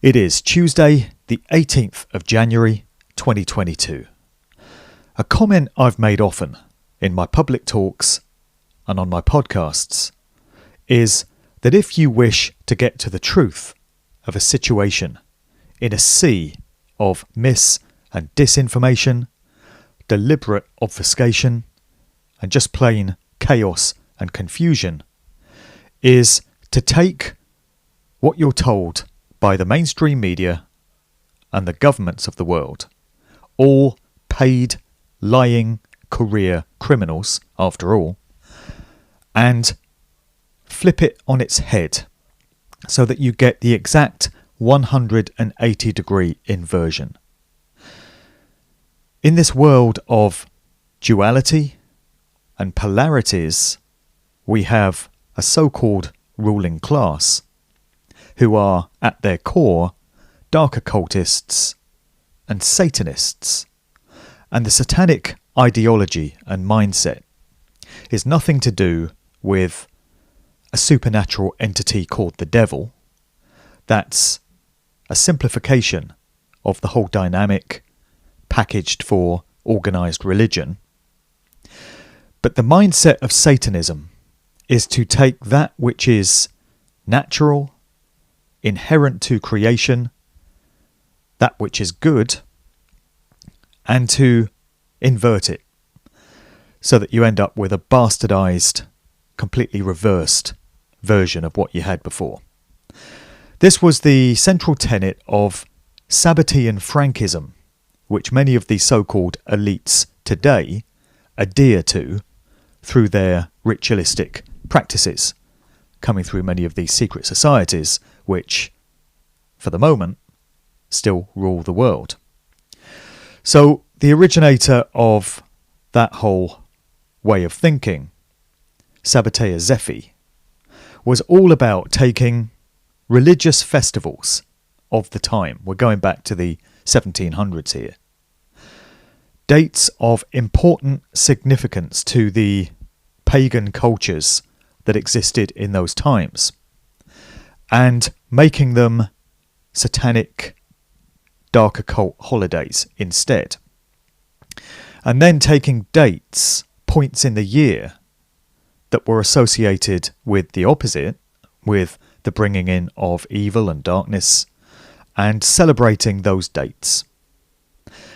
It is Tuesday, the 18th of January, 2022. A comment I've made often in my public talks and on my podcasts is that if you wish to get to the truth of a situation in a sea of mis- and disinformation, deliberate obfuscation, and just plain chaos and confusion, is to take what you're told by the mainstream media and the governments of the world, all paid, lying, career criminals, after all, and flip it on its head so that you get the exact 180-degree inversion. In this world of duality and polarities, we have a so-called ruling class who are, at their core, dark occultists and Satanists. And the satanic ideology and mindset is nothing to do with a supernatural entity called the devil. That's a simplification of the whole dynamic packaged for organised religion. But the mindset of Satanism is to take that which is natural, inherent to creation, that which is good, and to invert it so that you end up with a bastardized, completely reversed version of what you had before. This was the central tenet of Sabbatean Frankism, which many of the so-called elites today adhere to through their ritualistic practices, coming through many of these secret societies which, for the moment, still rule the world. So the originator of that whole way of thinking, Sabbatea Zephi, was all about taking religious festivals of the time. We're going back to the 1700s here. Dates of important significance to the pagan cultures that existed in those times, and making them satanic, dark occult holidays instead. And then taking dates, points in the year, that were associated with the opposite, with the bringing in of evil and darkness, and celebrating those dates.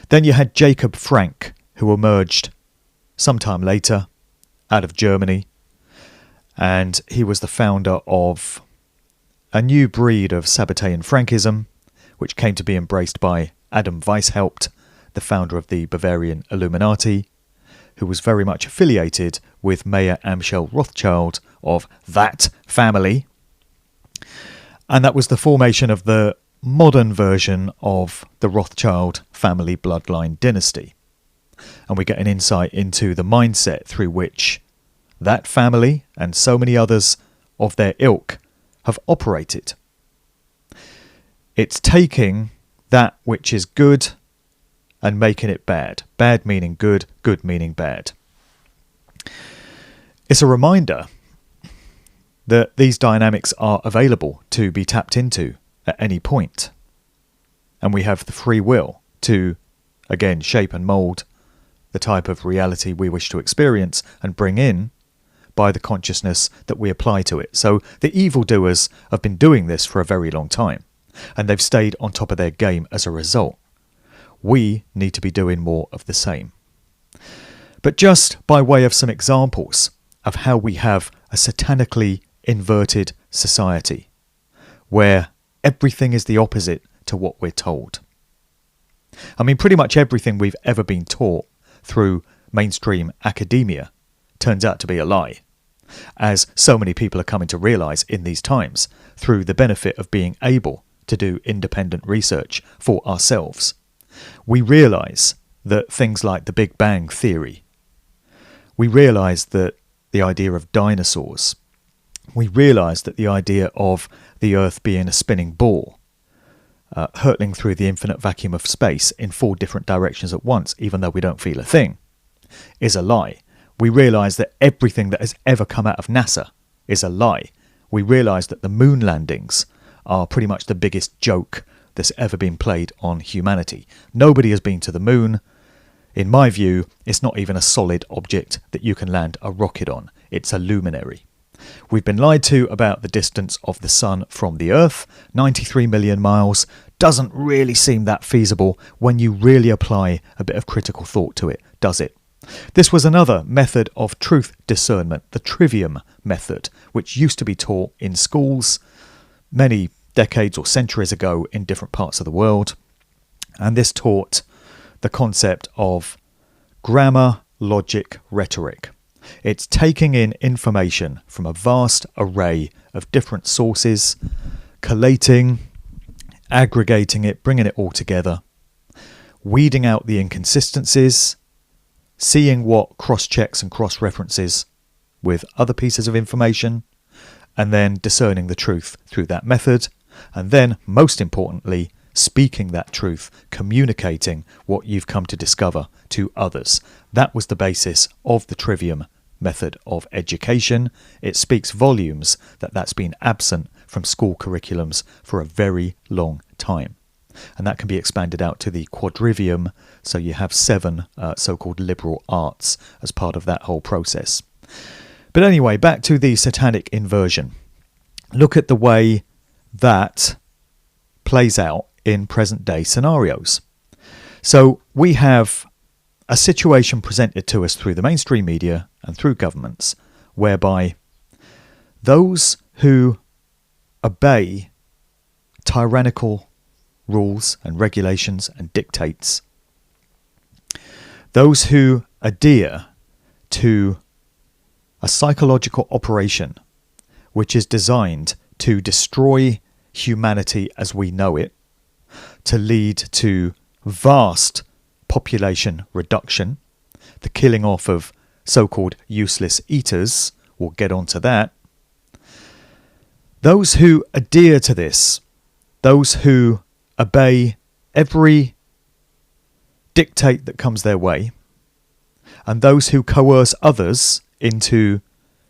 Then you had Jacob Frank, who emerged sometime later out of Germany, and he was the founder of a new breed of Sabbatean Frankism, which came to be embraced by Adam Weishaupt, the founder of the Bavarian Illuminati, who was very much affiliated with Mayer Amschel Rothschild of that family. And that was the formation of the modern version of the Rothschild family bloodline dynasty. And we get an insight into the mindset through which that family and so many others of their ilk have operated. It's taking that which is good and making it bad. Bad meaning good, good meaning bad. It's a reminder that these dynamics are available to be tapped into at any point. And we have the free will to, again, shape and mould the type of reality we wish to experience and bring in by the consciousness that we apply to it. So the evildoers have been doing this for a very long time, and they've stayed on top of their game as a result. We need to be doing more of the same. But just by way of some examples of how we have a satanically inverted society, where everything is the opposite to what we're told. I mean, pretty much everything we've ever been taught through mainstream academia turns out to be a lie, as so many people are coming to realise in these times through the benefit of being able to do independent research for ourselves. We realise that things like the Big Bang Theory, we realise that the idea of dinosaurs, we realise that the idea of the Earth being a spinning ball, hurtling through the infinite vacuum of space in 4 different directions at once, even though we don't feel a thing, is a lie. We realise that everything that has ever come out of NASA is a lie. We realise that the moon landings are pretty much the biggest joke that's ever been played on humanity. Nobody has been to the moon. In my view, it's not even a solid object that you can land a rocket on. It's a luminary. We've been lied to about the distance of the sun from the Earth. 93 million miles doesn't really seem that feasible when you really apply a bit of critical thought to it, does it? This was another method of truth discernment, the trivium method, which used to be taught in schools many decades or centuries ago in different parts of the world. And this taught the concept of grammar, logic, rhetoric. It's taking in information from a vast array of different sources, collating, aggregating it, bringing it all together, weeding out the inconsistencies, seeing what cross-checks and cross-references with other pieces of information, and then discerning the truth through that method, and then, most importantly, speaking that truth, communicating what you've come to discover to others. That was the basis of the trivium method of education. It speaks volumes that that's been absent from school curriculums for a very long time. And that can be expanded out to the quadrivium, so you have 7 so-called liberal arts as part of that whole process. But anyway, back to the satanic inversion. Look at the way that plays out in present-day scenarios. So we have a situation presented to us through the mainstream media and through governments whereby those who obey tyrannical rules and regulations and dictates, those who adhere to a psychological operation which is designed to destroy humanity as we know it, to lead to vast population reduction, the killing off of so-called useless eaters, we'll get onto that. Those who adhere to this, those who obey every dictate that comes their way, and those who coerce others into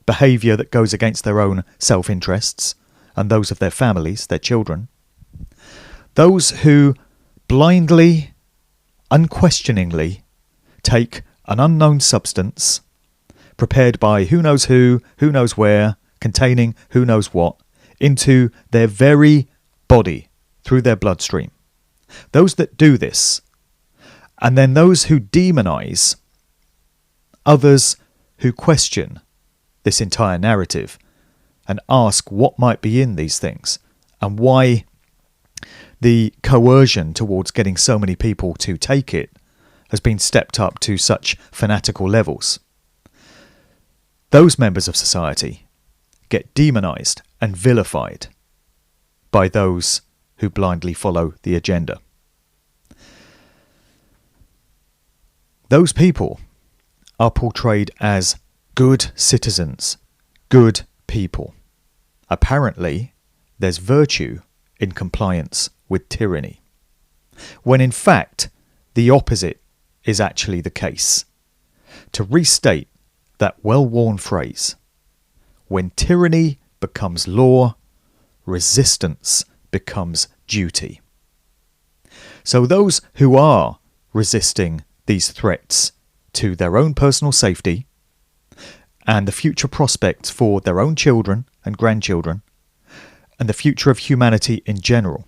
behaviour that goes against their own self-interests and those of their families, their children, those who blindly, unquestioningly take an unknown substance prepared by who knows who knows where, containing who knows what, into their very body through their bloodstream. Those that do this, and then those who demonize others who question this entire narrative and ask what might be in these things and why the coercion towards getting so many people to take it has been stepped up to such fanatical levels. Those members of society get demonized and vilified by those who blindly follow the agenda. Those people are portrayed as good citizens, good people. Apparently, there's virtue in compliance with tyranny, when in fact the opposite is actually the case. To restate that well-worn phrase, when tyranny becomes law, resistance becomes duty. So those who are resisting these threats to their own personal safety and the future prospects for their own children and grandchildren and the future of humanity in general,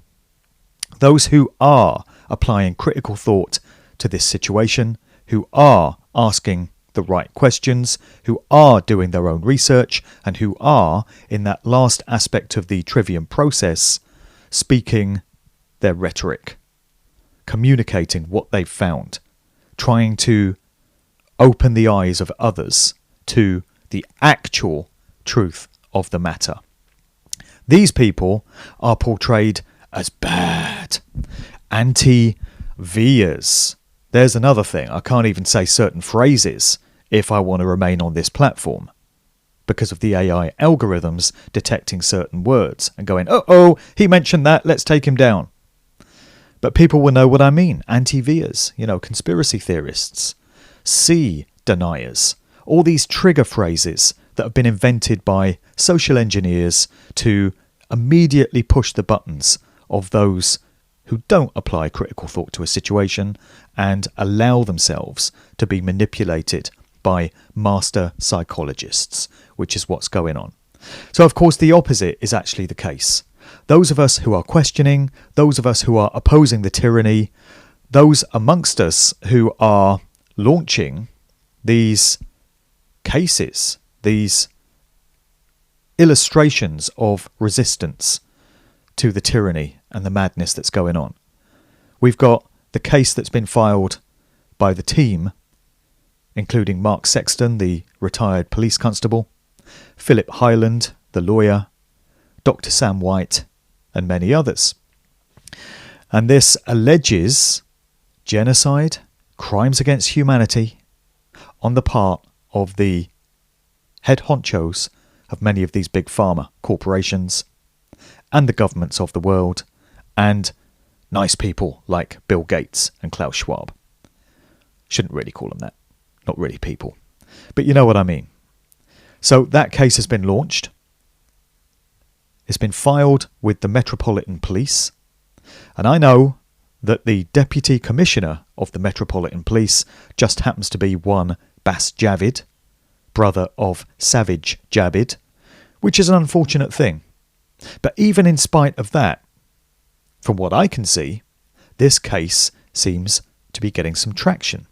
those who are applying critical thought to this situation, who are asking the right questions, who are doing their own research, and who are, in that last aspect of the trivium process, speaking their rhetoric, communicating what they've found, trying to open the eyes of others to the actual truth of the matter. These people are portrayed as bad, anti-Vias. There's another thing. I can't even say certain phrases if I want to remain on this platform because of the AI algorithms detecting certain words and going, oh, he mentioned that, let's take him down. But people will know what I mean. Anti-Vias, conspiracy theorists, sea deniers, all these trigger phrases that have been invented by social engineers to immediately push the buttons of those who don't apply critical thought to a situation and allow themselves to be manipulated by master psychologists, which is what's going on. So, of course, the opposite is actually the case. Those of us who are questioning, those of us who are opposing the tyranny, those amongst us who are launching these cases, these illustrations of resistance to the tyranny and the madness that's going on. We've got the case that's been filed by the team, including Mark Sexton, the retired police constable, Philip Hyland, the lawyer, Dr. Sam White, and many others. And this alleges genocide, crimes against humanity, on the part of the head honchos of many of these big pharma corporations and the governments of the world, and nice people like Bill Gates and Klaus Schwab. Shouldn't really call them that. Not really people. But you know what I mean. So that case has been launched. It's been filed with the Metropolitan Police. And I know that the Deputy Commissioner of the Metropolitan Police just happens to be one Bas Javid, brother of Savage Javid, which is an unfortunate thing. But even in spite of that, from what I can see, this case seems to be getting some traction.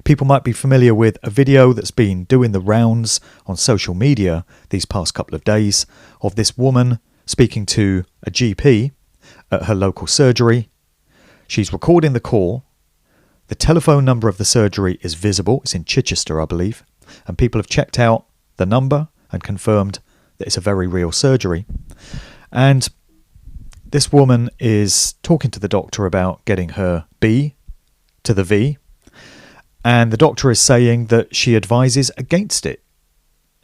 People might be familiar with a video that's been doing the rounds on social media these past couple of days of this woman speaking to a GP at her local surgery. She's recording the call. The telephone number of the surgery is visible. It's in Chichester, I believe. And people have checked out the number and confirmed that it's a very real surgery. And this woman is talking to the doctor about getting her B to the V. And the doctor is saying that she advises against it.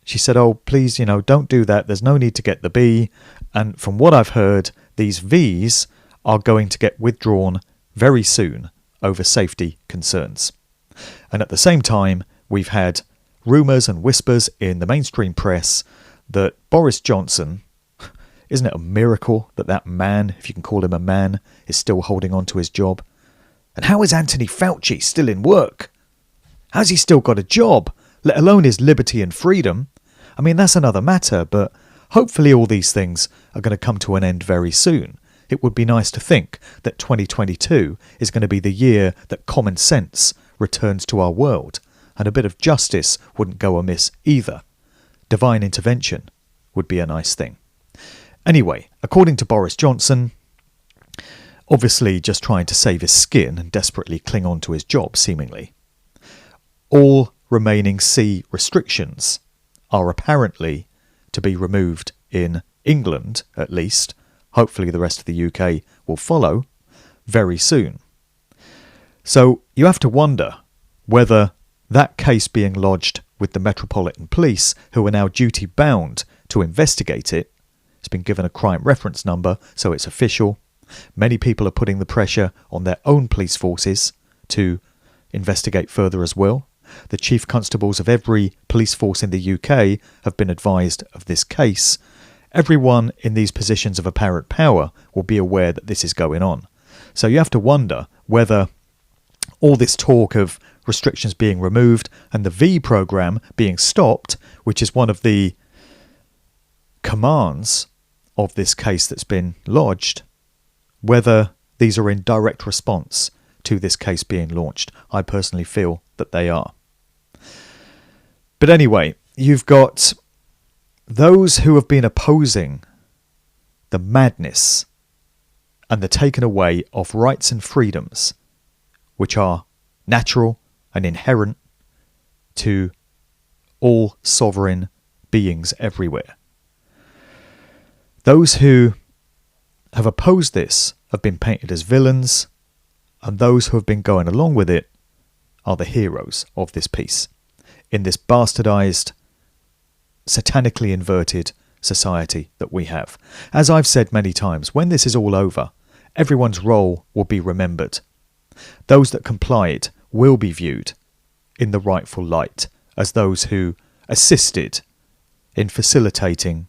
She said, oh, please, don't do that. There's no need to get the B. And from what I've heard, these Vs are going to get withdrawn very soon over safety concerns. And at the same time, we've had rumours and whispers in the mainstream press that Boris Johnson, isn't it a miracle that that man, if you can call him a man, is still holding on to his job? And how is Anthony Fauci still in work? How's he still got a job, let alone his liberty and freedom? I mean, that's another matter, but hopefully all these things are going to come to an end very soon. It would be nice to think that 2022 is going to be the year that common sense returns to our world, and a bit of justice wouldn't go amiss either. Divine intervention would be a nice thing. Anyway, according to Boris Johnson, obviously just trying to save his skin and desperately cling on to his job, seemingly, all remaining C restrictions are apparently to be removed in England, at least. Hopefully the rest of the UK will follow very soon. So you have to wonder whether that case being lodged with the Metropolitan Police, who are now duty-bound to investigate it, it's been given a crime reference number, so it's official. Many people are putting the pressure on their own police forces to investigate further as well. The chief constables of every police force in the UK have been advised of this case. Everyone in these positions of apparent power will be aware that this is going on. So you have to wonder whether all this talk of restrictions being removed and the V programme being stopped, which is one of the commands of this case that's been lodged, whether these are in direct response to this case being launched. I personally feel that they are. But anyway, you've got those who have been opposing the madness and the taking away of rights and freedoms, which are natural and inherent to all sovereign beings everywhere. Those who have opposed this have been painted as villains, and those who have been going along with it are the heroes of this piece, in this bastardized, satanically inverted society that we have. As I've said many times, when this is all over, everyone's role will be remembered. Those that complied will be viewed in the rightful light as those who assisted in facilitating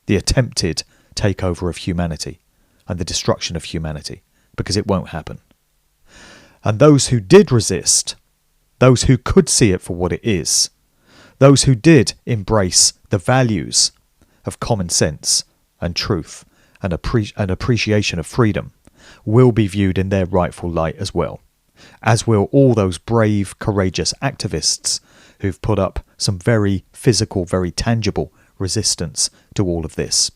the attempted takeover of humanity. and the destruction of humanity, because it won't happen. And those who did resist, those who could see it for what it is, those who did embrace the values of common sense and truth and appreciation of freedom, will be viewed in their rightful light as well, as will all those brave, courageous activists who've put up some very physical, very tangible resistance to all of this.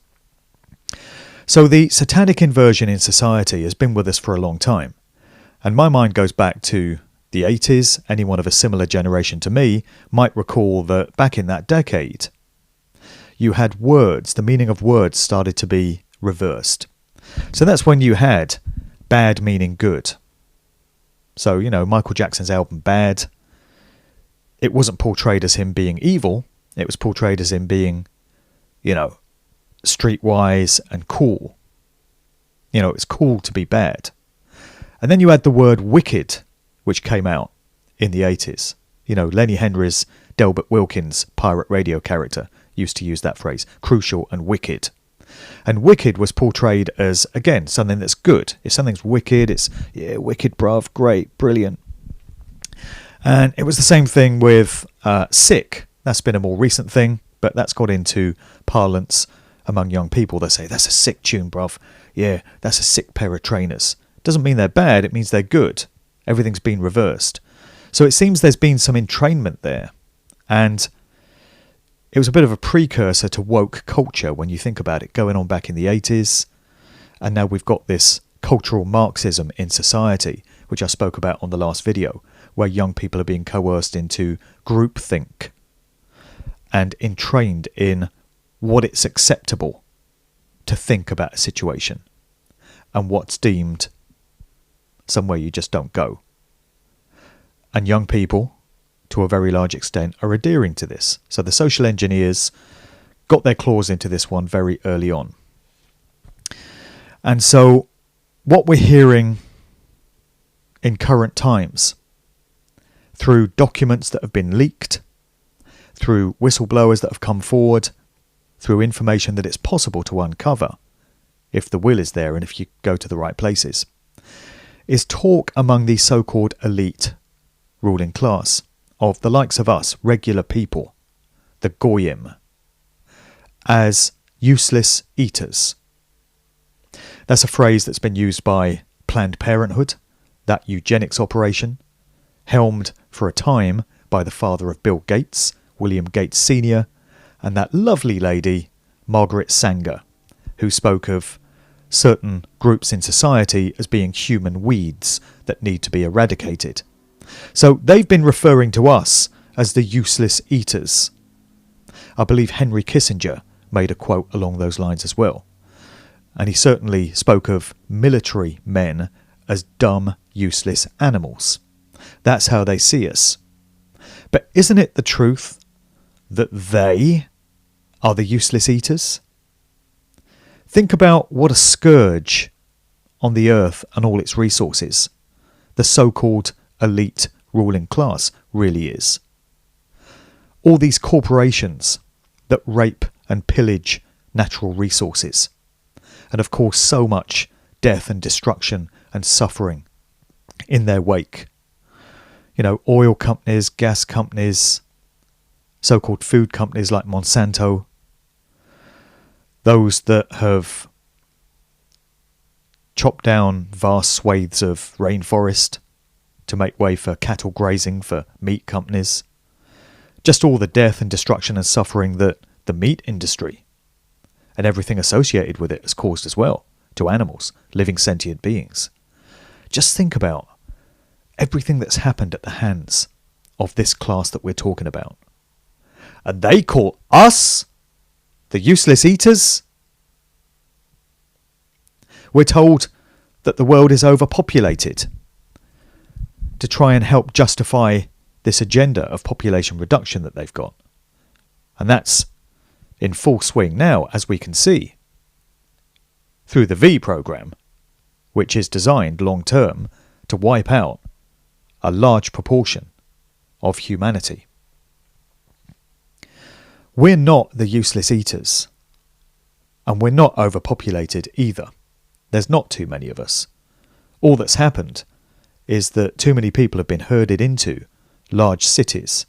So the satanic inversion in society has been with us for a long time, and my mind goes back to the 80s. Anyone of a similar generation to me might recall that back in that decade, you had words, the meaning of words started to be reversed. So that's when you had bad meaning good. So, Michael Jackson's album Bad, it wasn't portrayed as him being evil. It was portrayed as him being, streetwise and cool. It's cool to be bad. And then you had the word wicked, which came out in the 80s. Lenny Henry's Delbert Wilkins pirate radio character used to use that phrase, crucial and wicked. And wicked was portrayed as, again, something that's good. If something's wicked, it's, yeah, wicked, bruv, great, brilliant. And it was the same thing with sick. That's been a more recent thing, but that's got into parlance among young people. They say, that's a sick tune, bruv. Yeah, that's a sick pair of trainers. Doesn't mean they're bad, it means they're good. Everything's been reversed. So it seems there's been some entrainment there. And it was a bit of a precursor to woke culture when you think about it, going on back in the 80s. And now we've got this cultural Marxism in society, which I spoke about on the last video, where young people are being coerced into groupthink and entrained in what it's acceptable to think about a situation and what's deemed somewhere you just don't go. And young people, to a very large extent, are adhering to this. So the social engineers got their claws into this one very early on. And so what we're hearing in current times, through documents that have been leaked, through whistleblowers that have come forward, through information that it's possible to uncover, if the will is there and if you go to the right places, is talk among the so-called elite ruling class of the likes of us, regular people, the goyim, as useless eaters. That's a phrase that's been used by Planned Parenthood, that eugenics operation, helmed for a time by the father of Bill Gates, William Gates Sr., and that lovely lady, Margaret Sanger, who spoke of certain groups in society as being human weeds that need to be eradicated. So they've been referring to us as the useless eaters. I believe Henry Kissinger made a quote along those lines as well. And he certainly spoke of military men as dumb, useless animals. That's how they see us. But isn't it the truth that they are the useless eaters? Think about what a scourge on the earth and all its resources the so-called elite ruling class really is. All these corporations that rape and pillage natural resources. And of course so much death and destruction and suffering in their wake. Oil companies, gas companies, so-called food companies like Monsanto, those that have chopped down vast swathes of rainforest to make way for cattle grazing for meat companies. Just all the death and destruction and suffering that the meat industry and everything associated with it has caused as well to animals, living sentient beings. Just think about everything that's happened at the hands of this class that we're talking about. And they call us the useless eaters? We're told that the world is overpopulated to try and help justify this agenda of population reduction that they've got. And that's in full swing now, as we can see, through the V program, which is designed long-term to wipe out a large proportion of humanity. We're not the useless eaters, and we're not overpopulated either. There's not too many of us. All that's happened is that too many people have been herded into large cities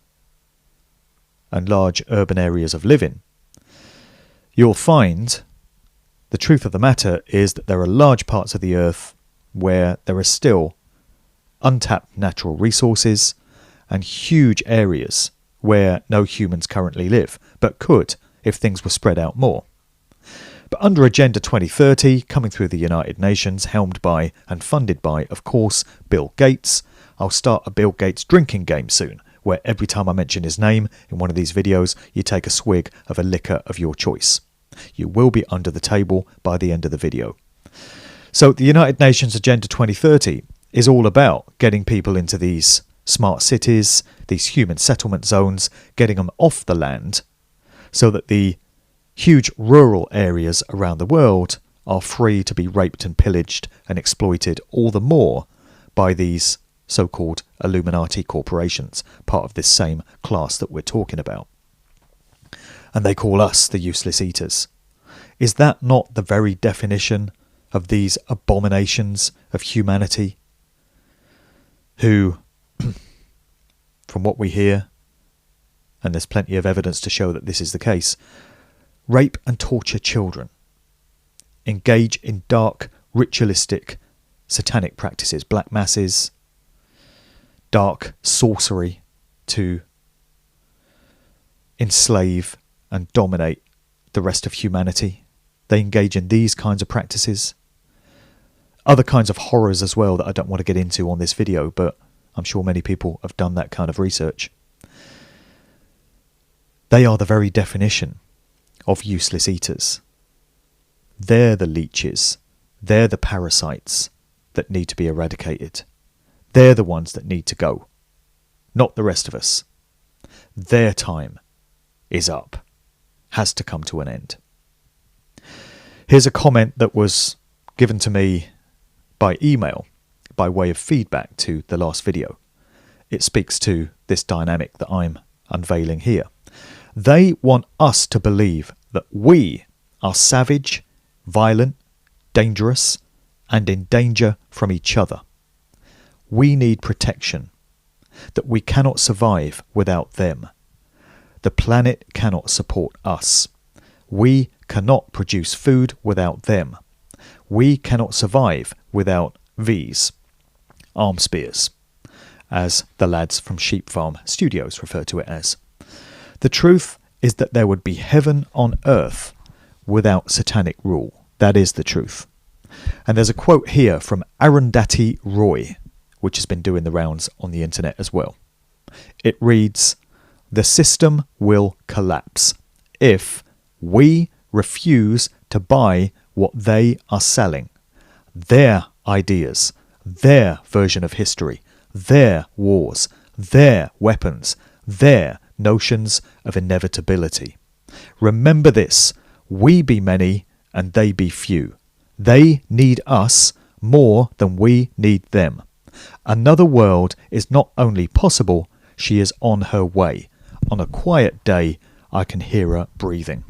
and large urban areas of living. You'll find the truth of the matter is that there are large parts of the earth where there are still untapped natural resources and huge areas where no humans currently live, but could if things were spread out more. But under Agenda 2030, coming through the United Nations, helmed by and funded by, of course, Bill Gates, I'll start a Bill Gates drinking game soon, where every time I mention his name in one of these videos, you take a swig of a liquor of your choice. You will be under the table by the end of the video. So the United Nations Agenda 2030 is all about getting people into these smart cities, these human settlement zones, getting them off the land so that the huge rural areas around the world are free to be raped and pillaged and exploited all the more by these so-called Illuminati corporations, part of this same class that we're talking about. And they call us the useless eaters. Is that not the very definition of these abominations of humanity who, from what we hear, and there's plenty of evidence to show that this is the case, rape and torture children, engage in dark, ritualistic, satanic practices, black masses, dark sorcery to enslave and dominate the rest of humanity. They engage in these kinds of practices. Other kinds of horrors as well that I don't want to get into on this video, but I'm sure many people have done that kind of research. They are the very definition of useless eaters. They're the leeches. They're the parasites that need to be eradicated. They're the ones that need to go, not the rest of us. Their time is up, has to come to an end. Here's a comment that was given to me by email by way of feedback to the last video. It speaks to this dynamic that I'm unveiling here. They want us to believe that we are savage, violent, dangerous, and in danger from each other. We need protection, that we cannot survive without them. The planet cannot support us. We cannot produce food without them. We cannot survive without these arm spears, as the lads from Sheep Farm Studios refer to it as. The truth is that there would be heaven on earth without satanic rule. That is the truth. And there's a quote here from Arundhati Roy, which has been doing the rounds on the internet as well. It reads, "The system will collapse if we refuse to buy what they are selling. Their ideas, their version of history, their wars, their weapons, their notions of inevitability. Remember this, we be many and they be few. They need us more than we need them. Another world is not only possible, she is on her way. On a quiet day, I can hear her breathing."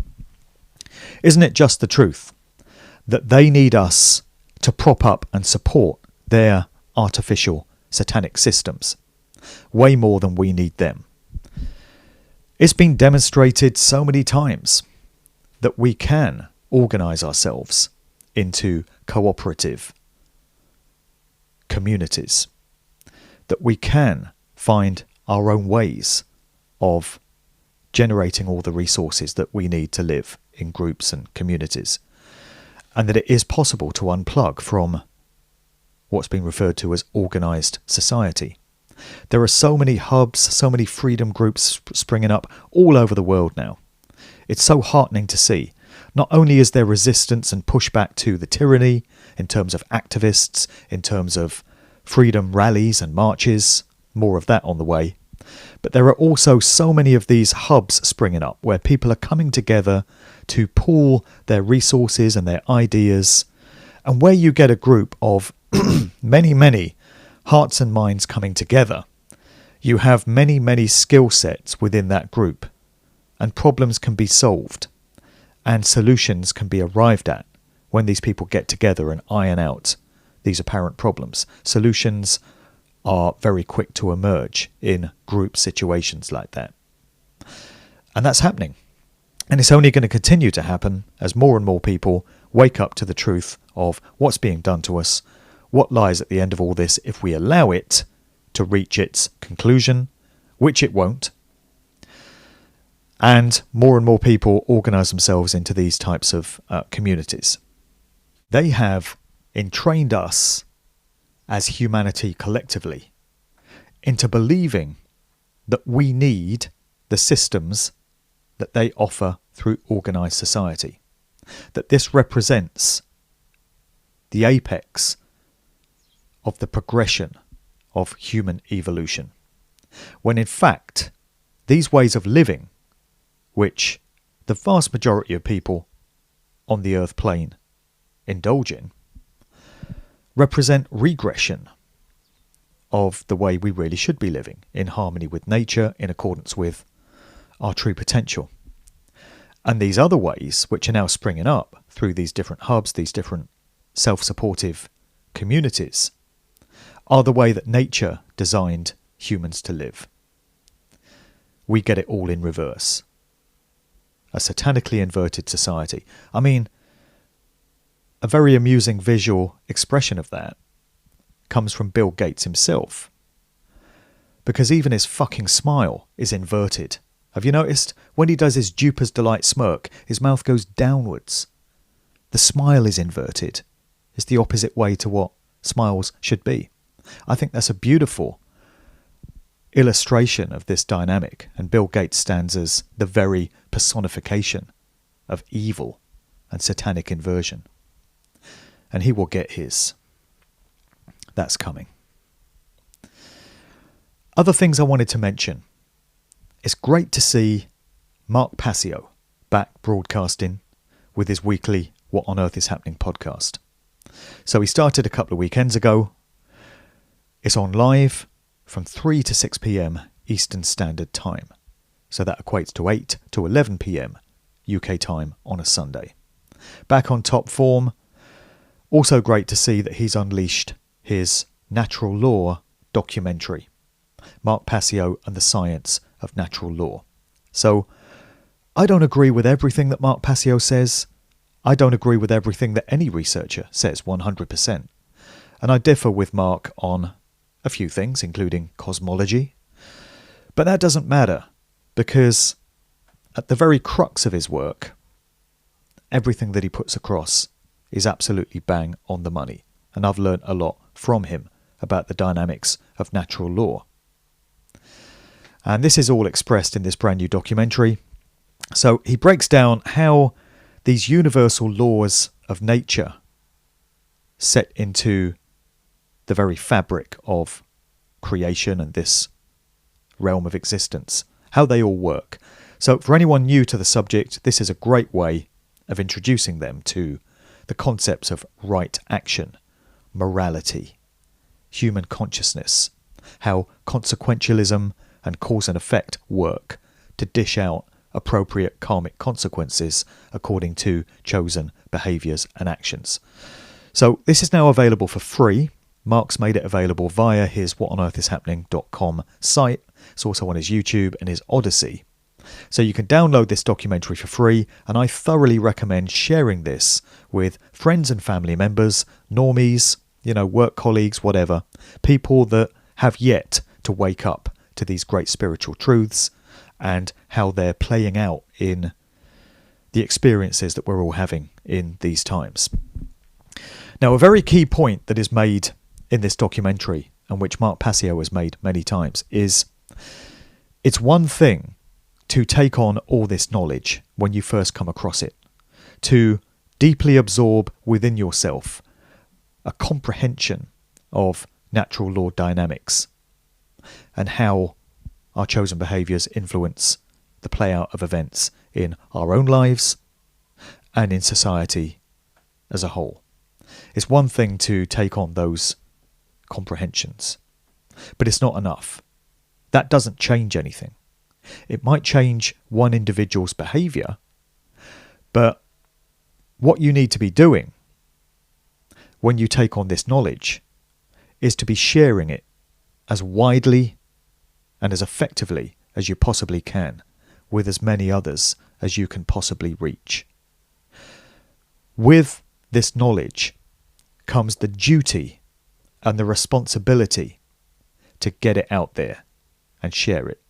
Isn't it just the truth that they need us to prop up and support their artificial satanic systems way more than we need them? It's been demonstrated so many times that we can organise ourselves into cooperative communities, that we can find our own ways of generating all the resources that we need to live in groups and communities, and that it is possible to unplug from what's been referred to as organised society. There are so many hubs, so many freedom groups springing up all over the world now. It's so heartening to see. Not only is there resistance and pushback to the tyranny in terms of activists, in terms of freedom rallies and marches, more of that on the way, but there are also so many of these hubs springing up where people are coming together to pool their resources and their ideas, and where you get a group of many hearts and minds coming together, you have many skill sets within that group, and problems can be solved and solutions can be arrived at when these people get together and iron out these apparent problems. Solutions are very quick to emerge in group situations like that. And that's happening. And it's only going to continue to happen as more and more people wake up to the truth of what's being done to us, what lies at the end of all this if we allow it to reach its conclusion, which it won't. And more people organise themselves into these types of communities. They have entrained us as humanity collectively into believing that we need the systems that they offer through organised society, that this represents the apex of the progression of human evolution, when in fact these ways of living, which the vast majority of people on the earth plane indulge in, represent regression of the way we really should be living, in harmony with nature, in accordance with our true potential. And these other ways, which are now springing up through these different hubs, these different self-supportive communities, are the way that nature designed humans to live. We get it all in reverse. A satanically inverted society. I mean, a very amusing visual expression of that comes from Bill Gates himself. Because even his fucking smile is inverted. Have you noticed? When he does his Duper's Delight smirk, his mouth goes downwards. The smile is inverted. It's the opposite way to what smiles should be. I think that's a beautiful illustration of this dynamic, and Bill Gates stands as the very personification of evil and satanic inversion. And he will get his. That's coming. Other things I wanted to mention. It's great to see Mark Passio back broadcasting with his weekly What on Earth is Happening podcast. So he started a couple of weekends ago. It's on live from 3 to 6 p.m. Eastern Standard Time. So that equates to 8 to 11 p.m. UK time on a Sunday. Back on top form. Also great to see that he's unleashed his natural law documentary, Mark Passio and the Science of Natural Law. So I don't agree with everything that Mark Passio says. I don't agree with everything that any researcher says 100%. And I differ with Mark on a few things, including cosmology. But that doesn't matter, because at the very crux of his work, everything that he puts across is absolutely bang on the money. And I've learnt a lot from him about the dynamics of natural law. And this is all expressed in this brand new documentary. So he breaks down how these universal laws of nature set into the very fabric of creation and this realm of existence, how they all work. So for anyone new to the subject, this is a great way of introducing them to the concepts of right action, morality, human consciousness, how consequentialism and cause and effect work to dish out appropriate karmic consequences according to chosen behaviours and actions. So this is now available for free. Mark's made it available via his whatonearthishappening.com site. It's also on his YouTube and his Odyssey. So you can download this documentary for free, and I thoroughly recommend sharing this with friends and family members, normies, work colleagues, whatever, people that have yet to wake up to these great spiritual truths and how they're playing out in the experiences that we're all having in these times. Now, a very key point that is made in this documentary, and which Mark Passio has made many times, is it's one thing to take on all this knowledge when you first come across it, to deeply absorb within yourself a comprehension of natural law dynamics and how our chosen behaviours influence the play out of events in our own lives and in society as a whole. It's one thing to take on those comprehensions, but it's not enough. That doesn't change anything. It might change one individual's behaviour, but what you need to be doing when you take on this knowledge is to be sharing it as widely and as effectively as you possibly can with as many others as you can possibly reach. With this knowledge comes the duty and the responsibility to get it out there and share it.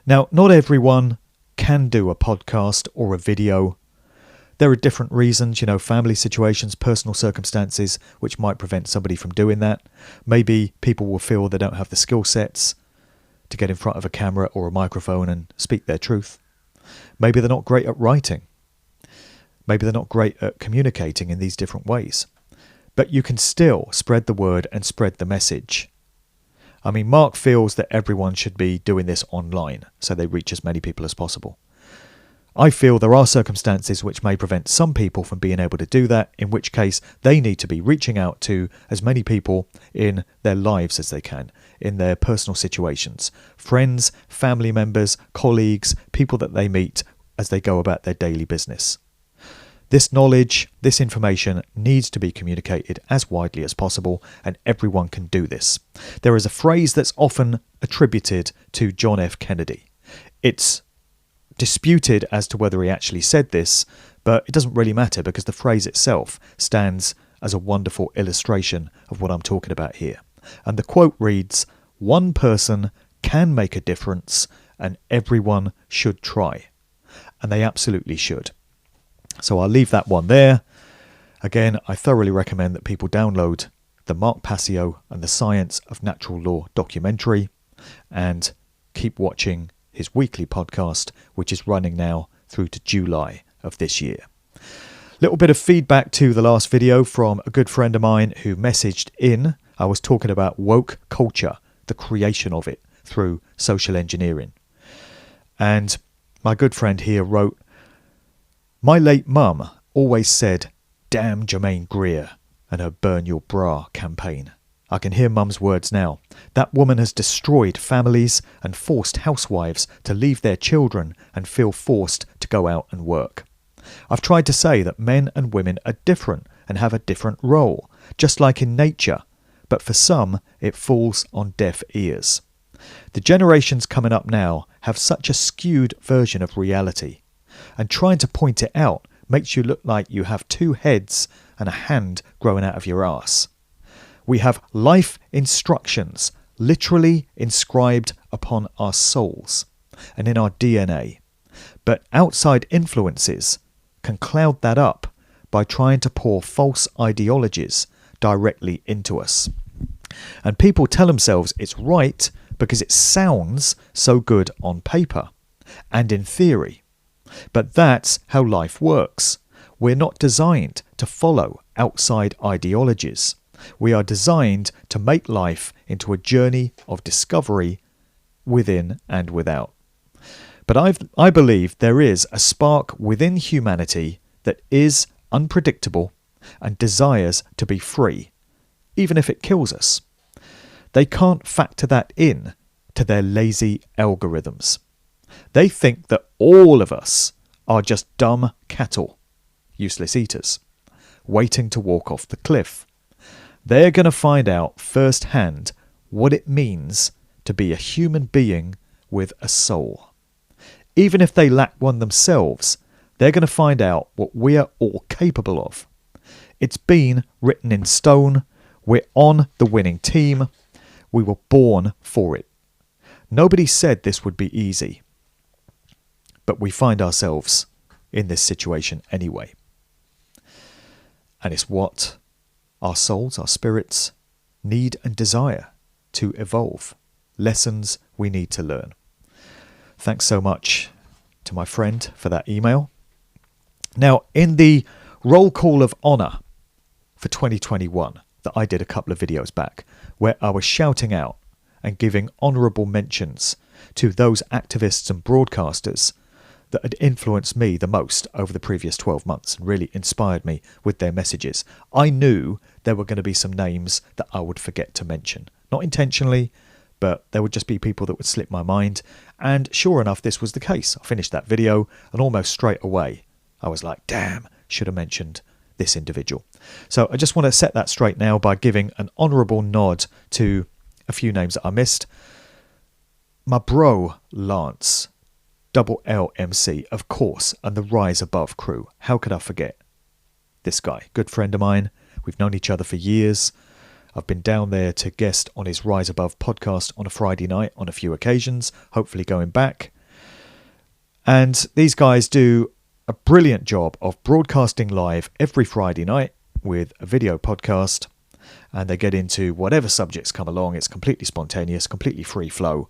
Now, not everyone can do a podcast or a video. There are different reasons, family situations, personal circumstances, which might prevent somebody from doing that. Maybe people will feel they don't have the skill sets to get in front of a camera or a microphone and speak their truth. Maybe they're not great at writing. Maybe they're not great at communicating in these different ways. But you can still spread the word and spread the message. I mean, Mark feels that everyone should be doing this online so they reach as many people as possible. I feel there are circumstances which may prevent some people from being able to do that, in which case they need to be reaching out to as many people in their lives as they can, in their personal situations, friends, family members, colleagues, people that they meet as they go about their daily business. This knowledge, this information needs to be communicated as widely as possible, and everyone can do this. There is a phrase that's often attributed to John F. Kennedy. It's disputed as to whether he actually said this, but it doesn't really matter because the phrase itself stands as a wonderful illustration of what I'm talking about here. And the quote reads, "One person can make a difference and everyone should try." And they absolutely should. So I'll leave that one there. Again, I thoroughly recommend that people download the Mark Passio and the Science of Natural Law documentary and keep watching his weekly podcast, which is running now through to July of this year. Little bit of feedback to the last video from a good friend of mine who messaged in. I was talking about woke culture, the creation of it through social engineering. And my good friend here wrote, "My late mum always said, 'Damn Germaine Greer and her Burn Your Bra campaign.' I can hear mum's words now. That woman has destroyed families and forced housewives to leave their children and feel forced to go out and work. I've tried to say that men and women are different and have a different role, just like in nature, but for some it falls on deaf ears. The generations coming up now have such a skewed version of reality, and trying to point it out makes you look like you have two heads and a hand growing out of your arse. We have life instructions literally inscribed upon our souls and in our DNA, but outside influences can cloud that up by trying to pour false ideologies directly into us. And people tell themselves it's right because it sounds so good on paper and in theory. But that's how life works. We're not designed to follow outside ideologies. We are designed to make life into a journey of discovery within and without. But I believe there is a spark within humanity that is unpredictable and desires to be free, even if it kills us. They can't factor that in to their lazy algorithms. They think that all of us are just dumb cattle, useless eaters, waiting to walk off the cliff. They're going to find out firsthand what it means to be a human being with a soul. Even if they lack one themselves, they're going to find out what we are all capable of. It's been written in stone. We're on the winning team. We were born for it. Nobody said this would be easy, but we find ourselves in this situation anyway. And it's what our souls, our spirits, need and desire to evolve. Lessons we need to learn. Thanks so much to my friend for that email. Now, in the roll call of honour for 2021 that I did a couple of videos back, where I was shouting out and giving honourable mentions to those activists and broadcasters that had influenced me the most over the previous 12 months and really inspired me with their messages, I knew there were going to be some names that I would forget to mention. Not intentionally, but there would just be people that would slip my mind. And sure enough, this was the case. I finished that video and almost straight away I was like, damn, should have mentioned this individual. So I just want to set that straight now by giving an honourable nod to a few names that I missed. My bro, Lance, Double LMC, of course, and the Rise Above crew. How could I forget this guy? Good friend of mine. We've known each other for years. I've been down there to guest on his Rise Above podcast on a Friday night on a few occasions, hopefully going back. And these guys do a brilliant job of broadcasting live every Friday night with a video podcast. And they get into whatever subjects come along. It's completely spontaneous, completely free flow.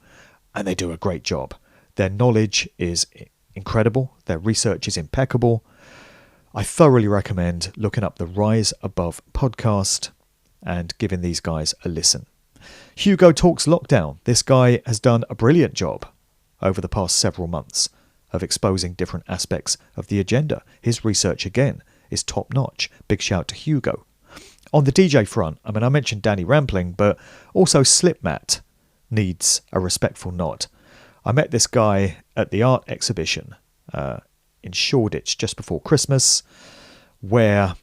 And they do a great job. Their knowledge is incredible. Their research is impeccable. I thoroughly recommend looking up the Rise Above podcast and giving these guys a listen. Hugo Talks Lockdown. This guy has done a brilliant job over the past several months of exposing different aspects of the agenda. His research, again, is top-notch. Big shout to Hugo. On the DJ front, I mentioned Danny Rampling, but also Slipmat needs a respectful nod. I met this guy at the art exhibition in Shoreditch just before Christmas, where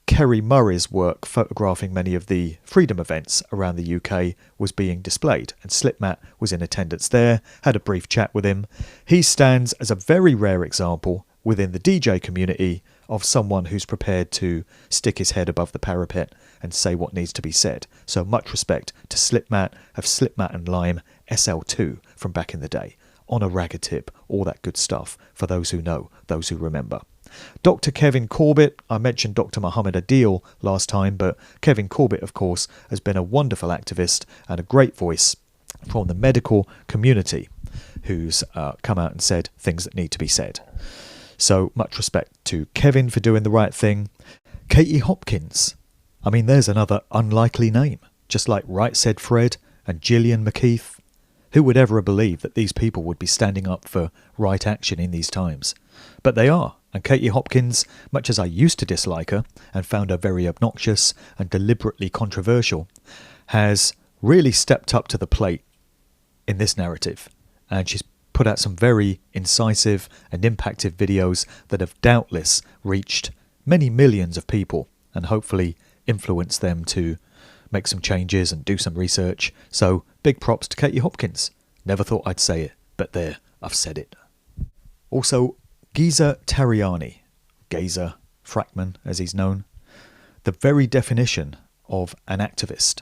Kerry Murray's work photographing many of the freedom events around the UK was being displayed, and Slipmat was in attendance there, had a brief chat with him. He stands as a very rare example within the DJ community of someone who's prepared to stick his head above the parapet and say what needs to be said. So much respect to Slipmat of Slipmat and Lime SL2 from back in the day. On a ragger tip, all that good stuff for those who know, those who remember. Dr. Kevin Corbett, I mentioned Dr. Muhammad Adil last time, but Kevin Corbett, of course, has been a wonderful activist and a great voice from the medical community who's come out and said things that need to be said. So much respect to Kevin for doing the right thing. Katie Hopkins. There's another unlikely name. Just like Right Said Fred and Gillian McKeith. Who would ever believe that these people would be standing up for right action in these times? But they are. And Katie Hopkins, much as I used to dislike her and found her very obnoxious and deliberately controversial, has really stepped up to the plate in this narrative. And she's put out some very incisive and impactful videos that have doubtless reached many millions of people and hopefully influenced them to make some changes and do some research. So big props to Katie Hopkins. Never thought I'd say it, but there, I've said it. Also, Geza Tariani, Geza Frackman as he's known, the very definition of an activist.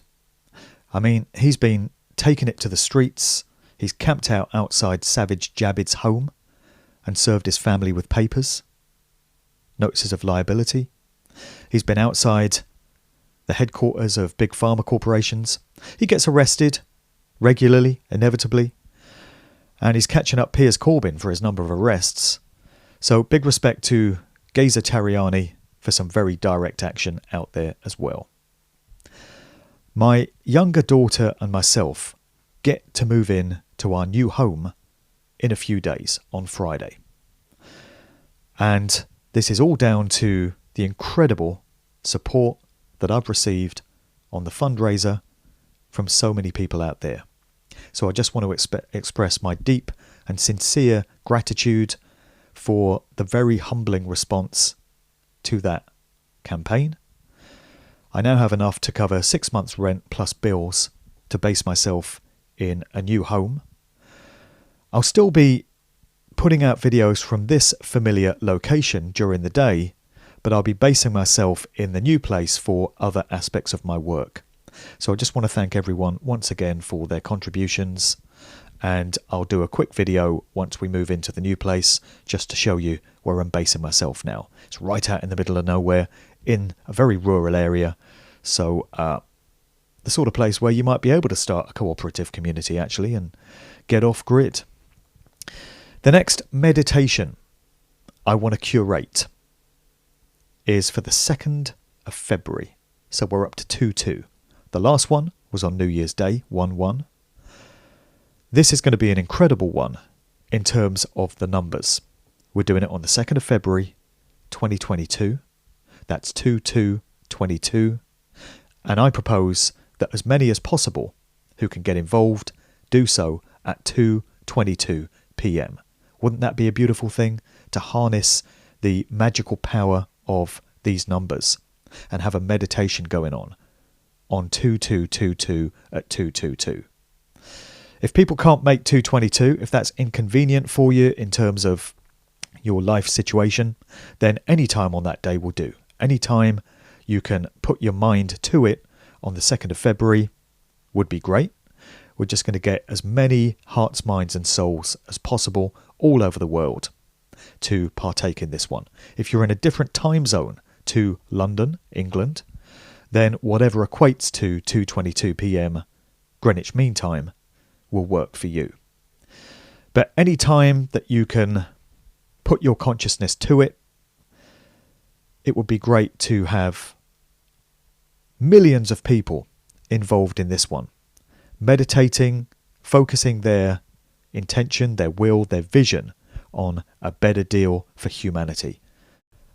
He's been taking it to the streets. He's camped out outside Savage Jabid's home and served his family with papers, notices of liability. He's been outside the headquarters of big pharma corporations. He gets arrested regularly, inevitably, and he's catching up Piers Corbyn for his number of arrests. So big respect to Geza Tariani for some very direct action out there as well. My younger daughter and myself get to move in to our new home in a few days on Friday. And this is all down to the incredible support that I've received on the fundraiser from so many people out there. So I just want to express my deep and sincere gratitude for the very humbling response to that campaign. I now have enough to cover 6 months' rent plus bills to base myself in a new home. I'll still be putting out videos from this familiar location during the day, but I'll be basing myself in the new place for other aspects of my work. So I just want to thank everyone once again for their contributions, and I'll do a quick video once we move into the new place just to show you where I'm basing myself now. It's right out in the middle of nowhere in a very rural area, so the sort of place where you might be able to start a cooperative community actually and get off grid. The next meditation I want to curate is for the 2nd of February. So we're up to 2-2. The last one was on New Year's Day, 1-1. This is going to be an incredible one in terms of the numbers. We're doing it on the 2nd of February, 2022. That's 2222. And I propose that as many as possible who can get involved do so at 2:22 p.m. Wouldn't that be a beautiful thing to harness the magical power of these numbers and have a meditation going on 2222 at 222. If people can't make 222, if that's inconvenient for you in terms of your life situation, then any time on that day will do. Any time you can put your mind to it on the 2nd of February would be great. We're just going to get as many hearts, minds and souls as possible all over the world to partake in this one. If you're in a different time zone to London, England, then whatever equates to 2:22 p.m. Greenwich Mean Time will work for you. But any time that you can put your consciousness to it, it would be great to have millions of people involved in this one, meditating, focusing their intention, their will, their vision on a better deal for humanity.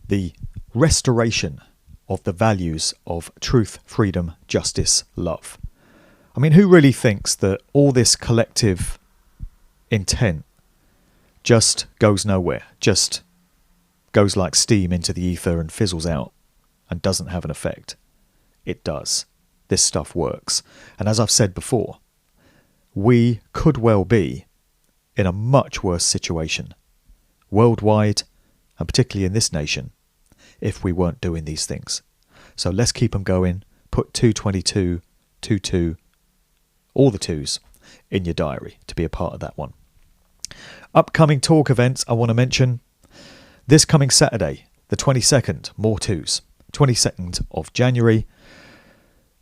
The restoration of the values of truth, freedom, justice, love. I mean, who really thinks that all this collective intent just goes nowhere, just goes like steam into the ether and fizzles out and doesn't have an effect? It does. This stuff works. And as I've said before, we could well be in a much worse situation worldwide, and particularly in this nation, if we weren't doing these things. So let's keep them going. Put 222, 22, all the twos in your diary to be a part of that one. Upcoming talk events I want to mention. This coming Saturday, the 22nd, more twos, 22nd of January,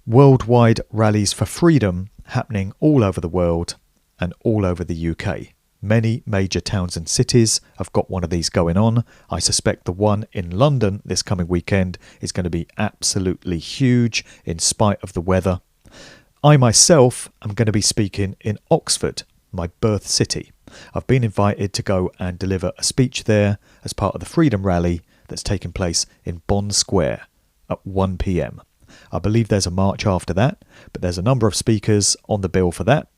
worldwide rallies for freedom happening all over the world and all over the UK. Many major towns and cities have got one of these going on. I suspect the one in London this coming weekend is going to be absolutely huge in spite of the weather. I myself am going to be speaking in Oxford, my birth city. I've been invited to go and deliver a speech there as part of the Freedom Rally that's taking place in Bond Square at 1 p.m. I believe there's a march after that, but there's a number of speakers on the bill for that.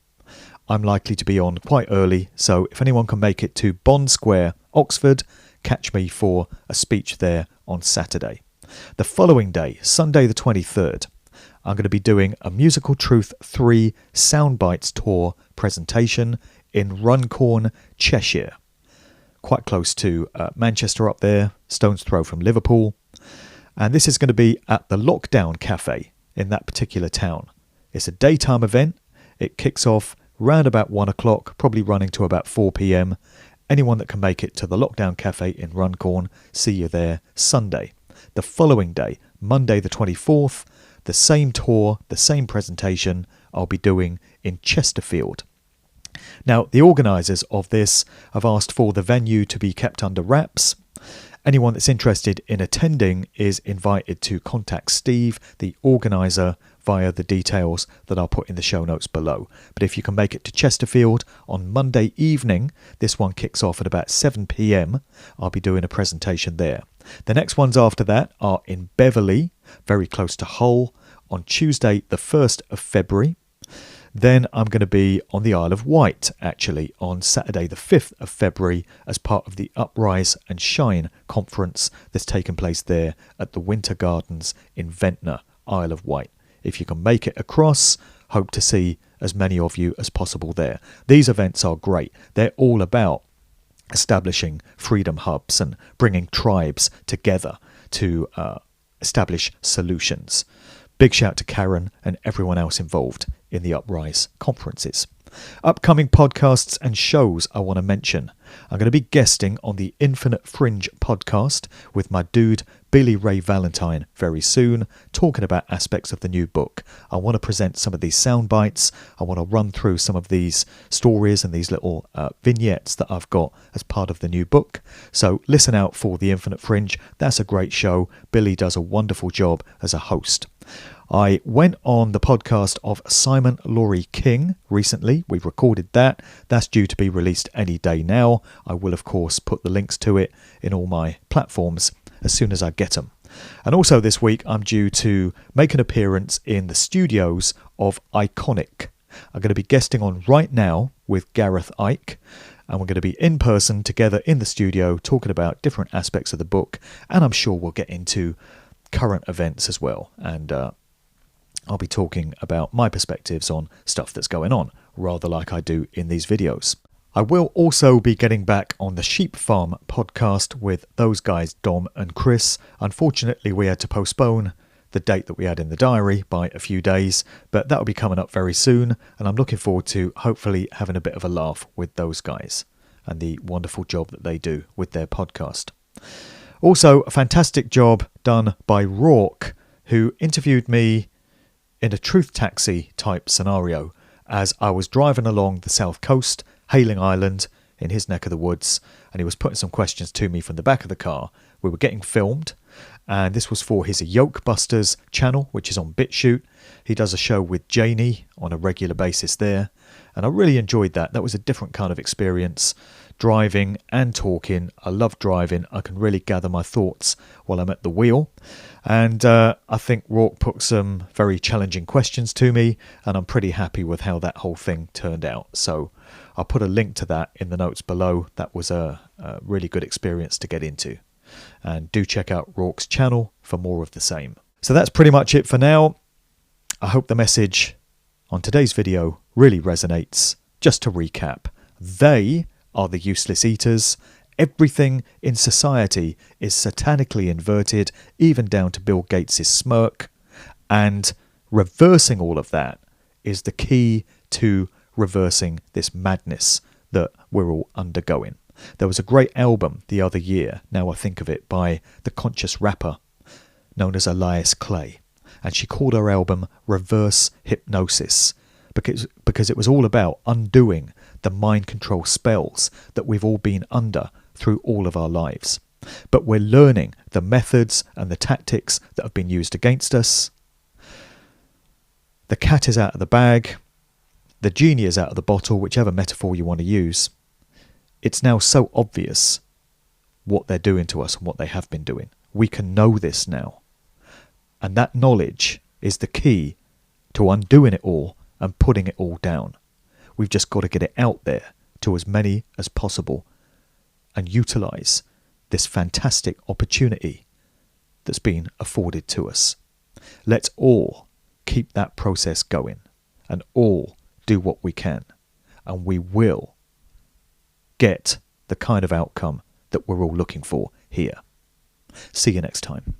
I'm likely to be on quite early, so if anyone can make it to Bond Square, Oxford, catch me for a speech there on Saturday. The following day, Sunday the 23rd, I'm going to be doing a Musical Truth 3 Soundbites Tour presentation in Runcorn, Cheshire. Quite close to Manchester up there, stone's throw from Liverpool. And this is going to be at the Lockdown Cafe in that particular town. It's a daytime event. It kicks off round about 1 o'clock, probably running to about 4 p.m. Anyone that can make it to the Lockdown Cafe in Runcorn, see you there Sunday. The following day, Monday the 24th, the same tour, the same presentation I'll be doing in Chesterfield. Now, the organisers of this have asked for the venue to be kept under wraps. Anyone that's interested in attending is invited to contact Steve, the organiser, via the details that I'll put in the show notes below. But if you can make it to Chesterfield on Monday evening, this one kicks off at about 7 p.m. I'll be doing a presentation there. The next ones after that are in Beverley, very close to Hull, on Tuesday the 1st of February. Then I'm going to be on the Isle of Wight, actually, on Saturday the 5th of February as part of the Uprise and Shine conference that's taken place there at the Winter Gardens in Ventnor, Isle of Wight. If you can make it across, hope to see as many of you as possible there. These events are great. They're all about establishing freedom hubs and bringing tribes together to establish solutions. Big shout to Karen and everyone else involved in the Uprise conferences. Upcoming podcasts and shows I want to mention. I'm going to be guesting on the Infinite Fringe podcast with my dude Billy Ray Valentine very soon, talking about aspects of the new book. I want to present some of these sound bites. I want to run through some of these stories and these little vignettes that I've got as part of the new book. So listen out for the Infinite Fringe. That's a great show. Billy does a wonderful job as a host. I went on the podcast of Simon Laurie King recently. We've recorded that. That's due to be released any day now. I will, of course, put the links to it in all my platforms as soon as I get them. And also this week, I'm due to make an appearance in the studios of Iconic. I'm going to be guesting on Right Now with Gareth Ike. And we're going to be in person together in the studio talking about different aspects of the book. And I'm sure we'll get into current events as well. And I'll be talking about my perspectives on stuff that's going on, rather like I do in these videos. I will also be getting back on the Sheep Farm podcast with those guys, Dom and Chris. Unfortunately, we had to postpone the date that we had in the diary by a few days, but that'll be coming up very soon, and I'm looking forward to hopefully having a bit of a laugh with those guys and the wonderful job that they do with their podcast. Also, a fantastic job done by Rourke, who interviewed me in a truth taxi type scenario as I was driving along the south coast, Hayling Island, in his neck of the woods, and he was putting some questions to me from the back of the car. We were getting filmed, and this was for his Yoke Busters channel, which is on BitChute. He does a show with Janie on a regular basis there, and I really enjoyed that. That was a different kind of experience, driving and talking. I love driving. I can really gather my thoughts while I'm at the wheel. And I think Rourke put some very challenging questions to me, and I'm pretty happy with how that whole thing turned out. So I'll put a link to that in the notes below. That was a really good experience to get into. And do check out Rourke's channel for more of the same. So that's pretty much it for now. I hope the message on today's video really resonates. Just to recap, they are the useless eaters. Everything in society is satanically inverted, even down to Bill Gates' smirk. And reversing all of that is the key to reversing this madness that we're all undergoing. There was a great album the other year, now I think of it, by the conscious rapper known as Elias Clay. And she called her album Reverse Hypnosis because it was all about undoing the mind control spells that we've all been under through all of our lives. But we're learning the methods and the tactics that have been used against us. The cat is out of the bag. The genie is out of the bottle, whichever metaphor you want to use. It's now so obvious what they're doing to us and what they have been doing. We can know this now. And that knowledge is the key to undoing it all and putting it all down. We've just got to get it out there to as many as possible and utilise this fantastic opportunity that's been afforded to us. Let's all keep that process going and all do what we can, and we will get the kind of outcome that we're all looking for here. See you next time.